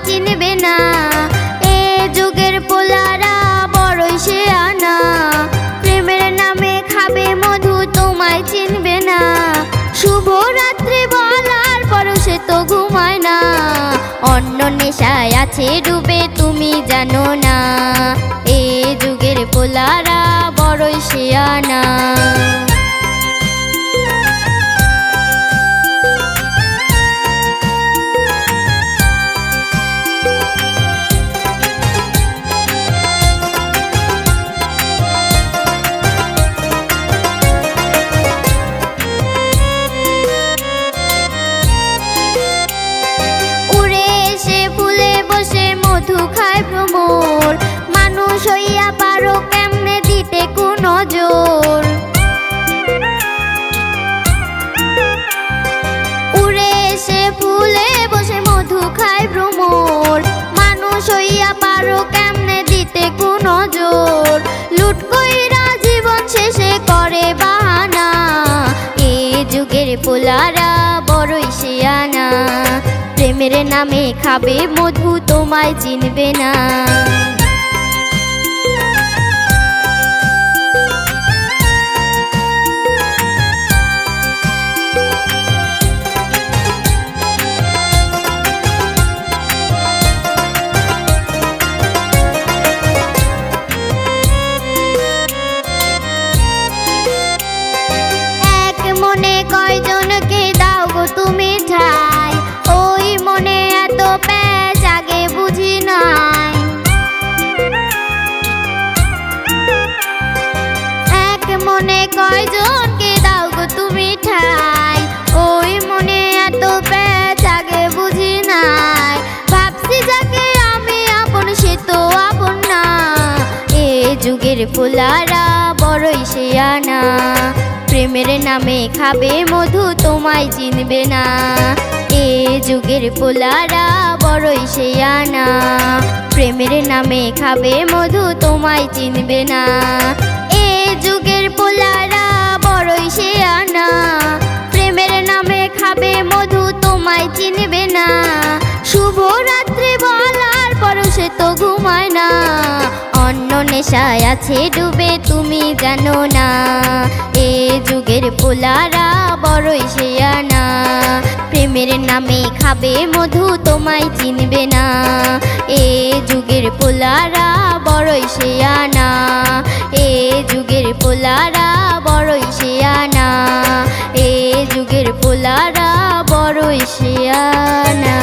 চিনবে না। এ যুগের পোলারা বড়ই শেয়ানা, প্রেমের নামে খাবে মধু তোমায় চিনবে না। শুভরাত্রি বলার পরও সে তো ঘুমায় না, অন্য নেশায় আছে ডুবে তুমি জানো না। এ যুগের পোলারা বড়ই শেয়ানা। মধু খায় ভ্রমর, মানুষ হইয়া পারো কেমনে দিতে কোনো জোর। উড়ে এসে ফুলে বসে মধু খায় ভ্রমর, মানুষ হইয়া পারো কেমনে দিতে কোনো জোর। লুট কইরা জীবন শেষে করে বাহানা, এ যুগের পোলারা বড়ই শেয়ানা। প্রেমের নামে খাবে মধু তোমায় চিনবে না। এক মনে কয়জনকে দাও গো তুমি ঠাই, ওই মনে এত প্যাচ আগে বুঝি নাই। এক মনে কয়জনকে দাও গো তুমি ঠাই, ওই মনে এত প্যাচ আগে বুঝি নাই। ভাবছি যাকে আমি আপন সে তো আপন না, এ যুগের পোলারা বড়ই শেয়ানা। প্রেমের নামে খাবে মধু তোমায় চিনবে না, এ যুগের পোলারা বড়ই শেয়ানা। প্রেমের নামে খাবে মধু তোমায় চিনবে না, এ যুগের পোলারা বড়ই শেয়ানা। প্রেমের নামে খাবে মধু তোমায় চিনবে না। শুভরাত্রি বলার পরও সে তো ঘুমায় না, অন্য নেশায় আছে ডুবে তুমি জানো না। এ যুগের পোলারা বড়ই শেয়ানা, প্রেমের নামে খাবে মধু তোমায় চিনবে না। এ যুগের পোলারা বড়ই শেয়ানা, এ যুগের পোলারা বড়ই শেয়ানা, এ যুগের পোলারা বড়ই শেয়ানা।